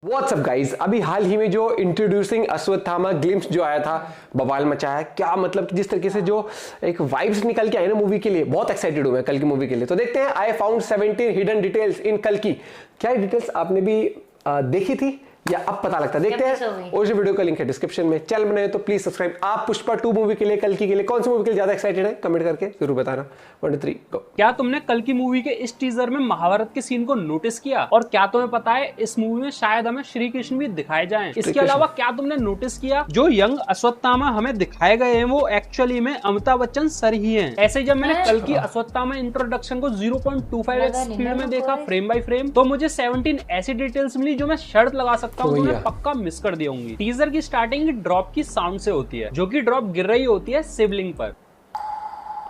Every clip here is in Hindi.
व्हाट्सअप गाइज, अभी हाल ही में जो इंट्रोड्यूसिंग अश्वत्थामा ग्लिम्स जो आया था बवाल मचाया। क्या मतलब कि जिस तरीके से जो एक वाइब्स निकल के आए ना मूवी के लिए, बहुत एक्साइटेड हूं मैं कल की मूवी के लिए। तो देखते हैं। I found 17 hidden details in कल की। क्या डिटेल्स आपने भी देखी थी या अब पता लगता है? देखते हैं। और जो वीडियो का लिंक है डिस्क्रिप्शन में। चैनल बनाए तो प्लीज सब्सक्राइब। आप पुष्पा 2 मूवी के लिए, कल की के लिए कौन सी मूवी के लिए ज्यादा एक्साइटेड है कमेंट करके जरूर बताना। 1 2 3 गो। क्या तुमने कल की मूवी के इस टीजर में महाभारत के सीन को नोटिस किया? और क्या तुम्हें पता है इस मूवी में शायद हमें श्री कृष्ण भी दिखाए जाएं? इसके अलावा क्या तुमने नोटिस किया जो यंग अश्वत्थामा हमें दिखाए गए हैं वो एक्चुअली में अमिताभ बच्चन सर ही हैं। ऐसे जब मैंने कल की अश्वत्थामा इंट्रोडक्शन को 0.25x स्पीड में देखा फ्रेम बाय फ्रेम, तो मुझे 17 ऐसी डिटेल्स मिली जो मैं शर्त लगा सकता हूँ मैं पक्का मिस कर दिया होंगी। टीजर की स्टार्टिंग ड्रॉप की साउंड से होती है, जो कि ड्रॉप गिर रही होती है शिवलिंग पर।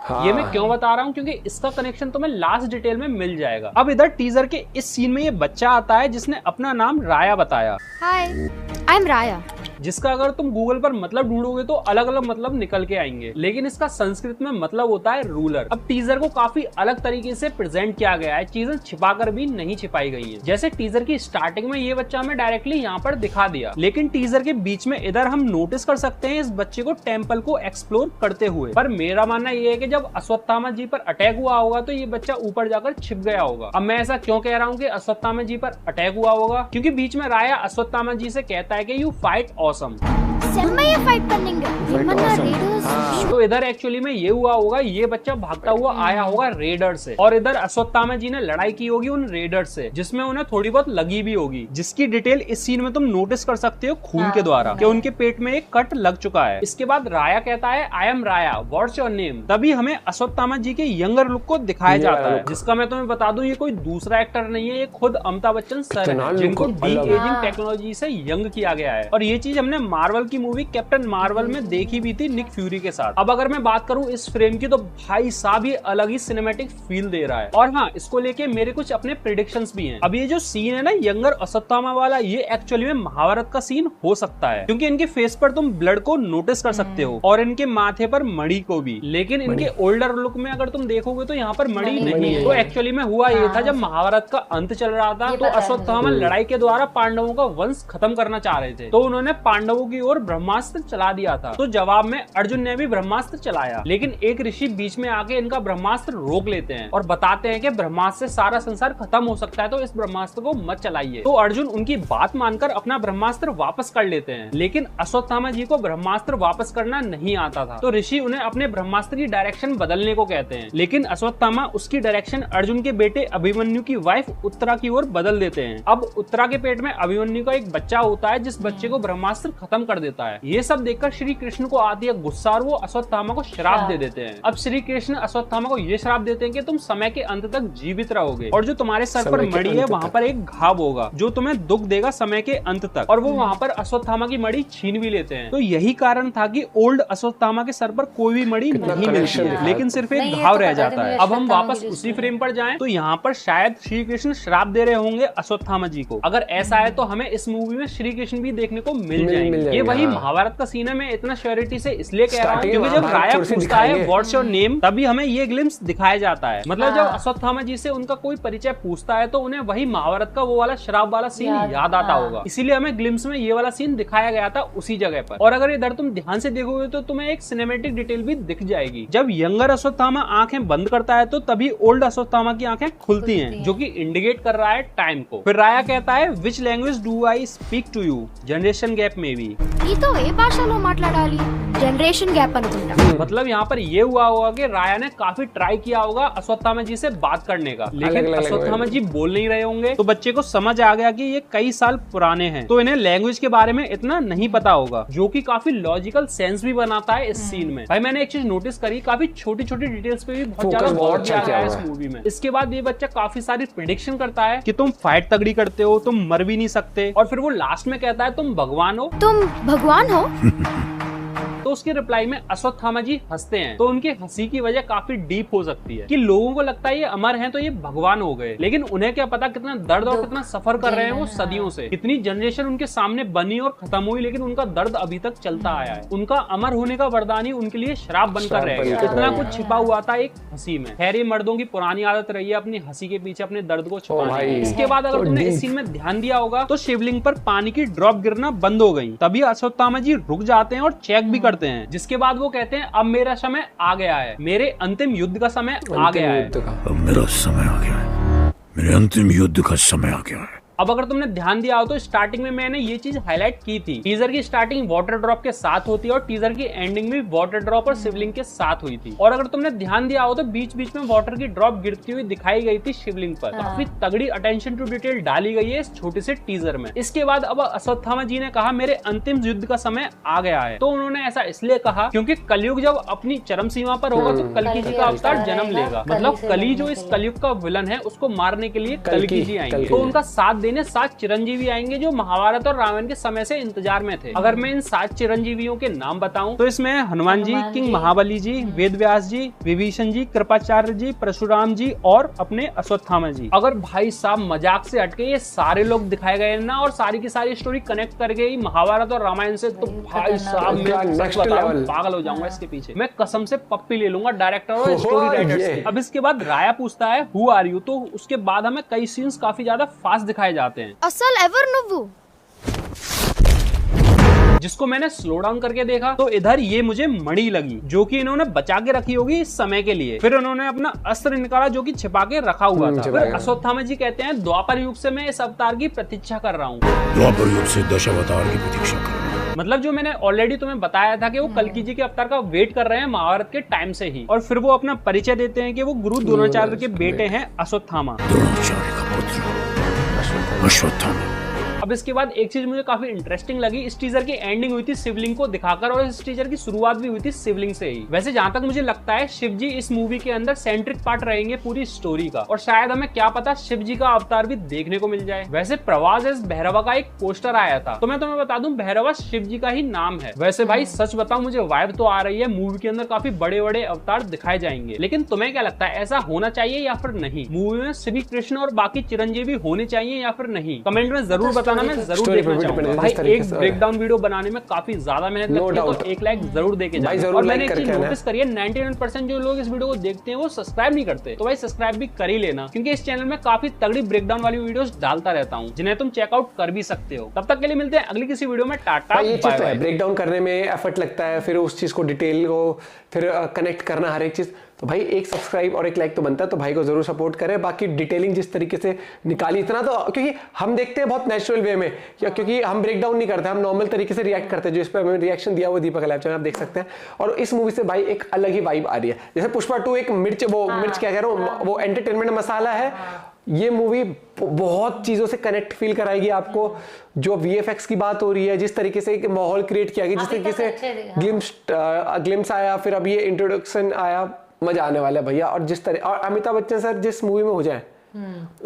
हाँ। ये मैं क्यों बता रहा हूँ क्योंकि इसका कनेक्शन तुम्हें लास्ट डिटेल में मिल जाएगा। अब इधर टीजर के इस सीन में ये बच्चा आता है जिसने अपना नाम राया बताया। हाय, आई एम राया। जिसका अगर तुम गूगल पर मतलब ढूंढोगे तो अलग अलग मतलब निकल के आएंगे, लेकिन इसका संस्कृत में मतलब होता है रूलर। अब टीजर को काफी अलग तरीके से प्रेजेंट किया गया है, चीजें छिपाकर भी नहीं छिपाई गई हैं। जैसे टीजर की स्टार्टिंग में ये बच्चा हमें डायरेक्टली यहाँ पर दिखा दिया, लेकिन टीजर के बीच में इधर हम नोटिस कर सकते हैं इस बच्चे को टेम्पल को एक्सप्लोर करते हुए। पर मेरा मानना ये है कि जब अश्वत्थामा जी पर अटैक हुआ होगा तो ये बच्चा ऊपर जाकर छिप गया होगा। अब मैं ऐसा क्यों कह रहा हूँ कि अश्वत्थामा जी पर अटैक हुआ होगा, क्योंकि बीच में राया अश्वत्थामा जी से कहता है कि यू फाइट ऑसम। तो इधर एक्चुअली में ये हुआ होगा, ये बच्चा भागता हुआ आया होगा रेडर से, और इधर अश्वत्थामा जी ने लड़ाई की होगी उन रेडर से, जिसमें उन्हें थोड़ी बहुत लगी भी होगी, जिसकी डिटेल इस सीन में तुम नोटिस कर सकते हो खून के द्वारा कि उनके पेट में एक कट लग चुका है। इसके बाद राया कहता है I am Raya, what's your name. तभी हमें अश्वत्थामा जी के यंगर लुक को दिखाया जाता है, जिसका मैं तुम्हें बता दूं ये कोई दूसरा एक्टर नहीं है, ये खुद अमिताभ बच्चन सर है, जिनको डी एजिंग टेक्नोलॉजी से यंग किया गया है। और ये चीज हमने मार्वल की मूवी कैप्टन मार्वल में देखी भी थी निक फ्यूरी के साथ। अब अगर मैं बात करूं इस फ्रेम की तो भाई साहब ये अलग ही सिनेमैटिक फील दे रहा है। और हाँ, इसको लेके मेरे कुछ अपने प्रेडिक्शंस भी हैं। अब ये जो सीन है ना यंगर अश्वत्थामा वाला, ये एक्चुअली में महाभारत का सीन हो सकता है, क्योंकि इनके फेस पर तुम ब्लड को नोटिस कर सकते हो और इनके माथे पर मणि को भी। लेकिन इनके ओल्डर लुक में अगर तुम देखोगे तो यहाँ पर मणि नहीं है। तो एक्चुअली में हुआ ये था, जब महाभारत का अंत चल रहा था तो अश्वत्थामा लड़ाई के द्वारा पांडवों का वंश खत्म करना चाह रहे थे, तो उन्होंने पांडवों की ओर ब्रह्मास्त्र चला दिया था। तो जवाब में अर्जुन ने भी ब्रह्मास्त्र चलाया, लेकिन एक ऋषि बीच में आके इनका ब्रह्मास्त्र रोक लेते हैं और बताते हैं कि ब्रह्मास्त्र से सारा संसार खत्म हो सकता है, तो इस ब्रह्मास्त्र को मत चलाइए। तो अर्जुन उनकी बात मानकर अपना ब्रह्मास्त्र वापस कर लेते हैं, लेकिन अश्वत्थामा जी को ब्रह्मास्त्र वापस करना नहीं आता था, तो ऋषि उन्हें अपने ब्रह्मास्त्र की डायरेक्शन बदलने को कहते हैं। लेकिन अश्वत्थामा उसकी डायरेक्शन अर्जुन के बेटे अभिमन्यु की वाइफ उत्तरा की ओर बदल देते हैं। अब उत्तरा के पेट में अभिमन्यु का एक बच्चा होता है जिस बच्चे को ब्रह्मास्त्र खत्म कर देता है। ये सब देखकर श्री कृष्ण को आती है गुस्सा और वो अश्वत्थामा को श्राप दे देते हैं। अब श्री कृष्ण अश्वत्थामा को ये श्राप देते हैं कि तुम समय के अंत तक जीवित रहोगे और जो तुम्हारे सर पर मणि है वहाँ पर एक घाव होगा जो तुम्हें दुख देगा समय के अंत तक, और वो वहाँ पर अश्वत्थामा की मणि छीन भी लेते हैं। तो यही कारण था कि ओल्ड अश्वत्थामा के सर पर कोई भी मणि नहीं मिलती है, लेकिन सिर्फ एक घाव रह जाता है। अब हम वापस उसी फ्रेम पर जाएं तो यहाँ पर शायद श्री कृष्ण श्राप दे रहे होंगे अश्वत्थामा जी को। अगर ऐसा है तो हमें इस मूवी में श्री कृष्ण भी देखने को मिल जाएंगे। ये वही महाभारत का सीन है। मैं इतना श्योरिटी से इसलिए कह रहा हूँ क्योंकि जब राया पूछता है व्हाट्स योर नेम, तभी हमें ये ग्लिम्स दिखाया जाता है। मतलब जब अश्वत्थामा जी से उनका कोई परिचय पूछता है तो उन्हें वही महाभारत का वो वाला श्राप वाला सीन याद आता होगा, इसीलिए हमें ग्लिम्स में ये वाला सीन दिखाया गया था उसी जगह पर। और अगर इधर तुम ध्यान से देखोगे तो तुम्हें एक सिनेमैटिक डिटेल भी दिख जाएगी। जब यंगर अश्वत्थामा आंखें बंद करता है तो तभी ओल्ड अश्वत्थामा की आंखें खुलती हैं, जो कि इंडिकेट कर रहा है टाइम को। फिर राया कहता है which language do I speak to you, generation gap में भी। जनरेशन गैप मतलब यहाँ पर ये हुआ होगा कि राया ने काफी ट्राई किया होगा अश्वत्थामा जी से बात करने का, लेकिन अश्वत्थामा जी बोल नहीं रहे होंगे। तो बच्चे को समझ आ गया कि ये कई साल पुराने हैं, तो इन्हें लैंग्वेज के बारे में इतना नहीं पता होगा, जो कि काफी लॉजिकल सेंस भी बनाता है इस सीन में। भाई मैंने एक चीज नोटिस करी, काफी छोटी छोटी डिटेल्स पे भी बहुत ज्यादा गौर किया गया है इस मूवी में। इसके बाद ये बच्चा काफी सारी प्रेडिक्शन करता है कि तुम फाइट तगड़ी करते हो, तुम मर भी नहीं सकते, और फिर वो लास्ट में कहता है तुम भगवान हो। तुम भगवान हो? तो तो उसके रिप्लाई में अश्वत्थामा जी हंसते हैं। तो उनकी हंसी की वजह काफी डीप हो सकती है कि लोगों को लगता है ये अमर हैं तो ये भगवान हो गए, लेकिन उन्हें क्या पता कितना दर्द और कितना सफर कर रहे हैं वो सदियों से। कितनी जनरेशन उनके सामने बनी और खत्म हुई, लेकिन उनका दर्द अभी तक चलता आया है। उनका अमर होने का वरदान ही उनके लिए श्राप बनकर रह गया। इतना कुछ छिपा हुआ था एक हंसी में। खैर ये मर्दों की पुरानी आदत रही है अपनी हंसी के पीछे अपने दर्द को छुपाने की। इसके बाद अगर तुमने इस सीन में ध्यान दिया होगा तो शिवलिंग पर पानी की ड्रॉप गिरना बंद हो गई। तभी अश्वत्थामा जी रुक जाते हैं और चेक भी करते हैं, जिसके बाद वो कहते हैं अब मेरा समय आ गया है, मेरे अंतिम युद्ध का समय आ गया है। अब मेरा समय आ गया है, मेरे अंतिम युद्ध का समय आ गया है। अब अगर तुमने ध्यान दिया हो तो स्टार्टिंग में मैंने ये चीज हाईलाइट की थी। टीजर की स्टार्टिंग वाटर ड्रॉप के साथ होती है और टीजर की एंडिंग भी वाटर ड्रॉप और शिवलिंग के साथ हुई थी। और अगर तुमने ध्यान दिया हो तो बीच बीच में वाटर की ड्रॉप गिरती हुई दिखाई गई थी शिवलिंग पर। काफी तगड़ी अटेंशन टू डिटेल डाली गई है इस छोटे से टीजर में। इसके बाद अब अश्वत्थामा जी ने कहा मेरे अंतिम युद्ध का समय आ गया है। तो उन्होंने ऐसा इसलिए कहा क्योंकि कलयुग जब अपनी चरम सीमा पर होगा तो कल्कि जी का अवतार जन्म लेगा। मतलब कली जो इस कलयुग का विलन है उसको मारने के लिए कल्कि जी आएंगे। तो उनका साथ देने 7 चिरंजीवी आएंगे जो महाभारत और रामायण के समय से इंतजार में थे। अगर मैं इन 7 चिरंजीवियों के नाम बताऊं तो इसमें हनुमान जी, किंग महाबली जी, वेद व्यास जी, विभीषण जी, कृपाचार्य जी, परशुराम जी और अपने अश्वत्थामा जी। अगर भाई साहब मजाक से हटके ये सारे लोग दिखाए गए ना और सारी की सारी स्टोरी कनेक्ट कर गई महाभारत और रामायण से, तो भाई साहब मैं पागल हो जाऊंगा इसके पीछे। मैं कसम से पप्पी ले लूंगा डायरेक्टर और स्टोरी राइटर से। अब इसके बाद राया पूछता है हु आर यू, तो उसके बाद हमें कई सीन्स काफी ज्यादा फास्ट दिखाए जाते हैं। असल एवर नुव्वू जिसको मैंने स्लो डाउन करके देखा तो इधर ये मुझे मणि लगी जो कि इन्होंने बचा के रखी होगी इस समय के लिए। फिर उन्होंने अपना अस्त्र निकाला जो कि छिपा के रखा हुआ था। फिर अश्वत्थामा जी कहते हैं द्वापर युग से मैं इस अवतार की प्रतीक्षा कर रहा हूँ। द्वापर युग से दशावतार की प्रतीक्षा कर रहा हूँ। मतलब जो मैंने ऑलरेडी तुम्हें बताया था कि वो कल्कि जी के अवतार का वेट कर रहे हैं महाभारत के टाइम से ही। और फिर वो अपना परिचय देते हैं कि वो गुरु द्रोणाचार्य के बेटे हैं अश्वत्थामा। द्रोणाचार्य का पुत्र अश्वत्थामा। अब इसके बाद एक चीज मुझे काफी इंटरेस्टिंग लगी, इस टीजर की एंडिंग हुई थी शिवलिंग को दिखाकर और इस टीजर की शुरुआत भी हुई थी शिवलिंग से ही। वैसे जहां तक मुझे लगता है शिव जी इस मूवी के अंदर सेंट्रिक पार्ट रहेंगे पूरी स्टोरी का, और शायद हमें क्या पता शिव जी का अवतार भी देखने को मिल जाए। वैसे प्रवास एस भैरवा का एक पोस्टर आया था, तो मैं तुम्हें बता दूं भैरवा शिव जी का ही नाम है। वैसे भाई सच बताऊं मुझे वाइब तो आ रही है मूवी के अंदर काफी बड़े बड़े अवतार दिखाए जाएंगे, लेकिन तुम्हें क्या लगता है ऐसा होना चाहिए या फिर नहीं? मूवी में श्री कृष्ण और बाकी चिरंजीवी होने चाहिए या फिर नहीं? कमेंट में जरूर बताना, मैं जरूर भाई एक ब्रेकडाउन वीडियो बनाने में काफी ज्यादा मेहनत लगती है, तो एक लाइक जरूर देके जाओ। और मैंने एक चीज नोटिस करी है 99% जो लोग इस वीडियो को देखते हैं वो सब्सक्राइब नहीं करते, तो भाई सब्सक्राइब भी कर ही लेना, क्योंकि इस चैनल में काफी तगड़ी ब्रेकडाउन वाली वीडियोस डालता रहता हूँ जिन्हें तुम चेकआउट कर भी सकते हो। तब तक के लिए मिलते हैं अगली किसी वीडियो में। टाटा। ये चीज तो है, ब्रेकडाउन करने में एफर्ट लगता है, फिर उस चीज को डिटेल को फिर कनेक्ट करना हर एक चीज, तो भाई एक सब्सक्राइब और एक लाइक तो बनता है, तो भाई को जरूर सपोर्ट करें। बाकी डिटेलिंग जिस तरीके से निकाली इतना तो क्योंकि हम देखते हैं बहुत नेचुरल वे में, या क्योंकि हम ब्रेक डाउन नहीं करते, हम नॉर्मल तरीके से रिएक्ट करते हैं। जो इस पर हमें रिएक्शन दिया वो दीपक लाइव चैनल आप देख सकते हैं। और इस मूवी से भाई एक अलग ही वाइब आ रही है। जैसे पुष्पा 2 एक मिर्च क्या कह रहा हूँ वो एंटरटेनमेंट मसाला है, ये मूवी बहुत चीजों से कनेक्ट फील कराएगी आपको। जो वीएफएक्स की बात हो रही है, जिस तरीके से एक माहौल क्रिएट किया गया, जिस तरीके से ग्लिम्स आया, फिर अब ये इंट्रोडक्शन आया, मजा आने वाला है भैया। और जिस तरह और अमिताभ बच्चन सर जिस मूवी में हो जाए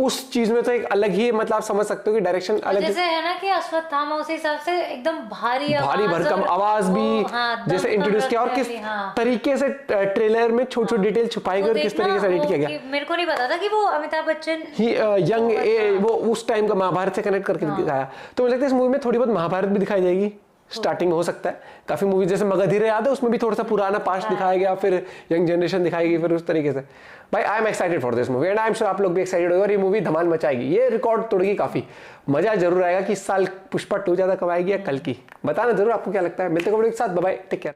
उस चीज में तो एक अलग ही मतलब आप समझ सकते हो कि डायरेक्शन अलग जैसे है ना कि अश्वत्थामा उस हिसाब से एकदम भारी भरकम आवाज भी जैसे इंट्रोड्यूस किया, और किस तरीके से ट्रेलर में छोटी छोटी डिटेल छुपाई गई और किस तरीके से एडिट किया गया। मेरे को नहीं पता था कि वो अमिताभ बच्चन ही यंग वो उस टाइम का महाभारत से कनेक्ट करके दिखाया। तो मुझे लगता है इस मूवी में थोड़ी बहुत महाभारत भी दिखाई जाएगी स्टार्टिंग हो सकता है। काफी मूवी जैसे मगधीरे याद है, उसमें भी थोड़ा सा पुराना पास्ट दिखाया गया, फिर यंग जनरेशन दिखाएगी, फिर उस तरीके से भाई I am excited for this movie and I am sure आप लोग भी एक्साइटेड होंगे और ये मूवी धमाल मचाएगी, ये रिकॉर्ड तोड़ेगी। काफी मजा जरूर आएगा कि इस साल पुष्पा 2 ज्यादा कमाएगी या कल की। बताना जरूर आपको क्या लगता है। मिलते हैं एक साथ, बाय बाय, टेक केयर।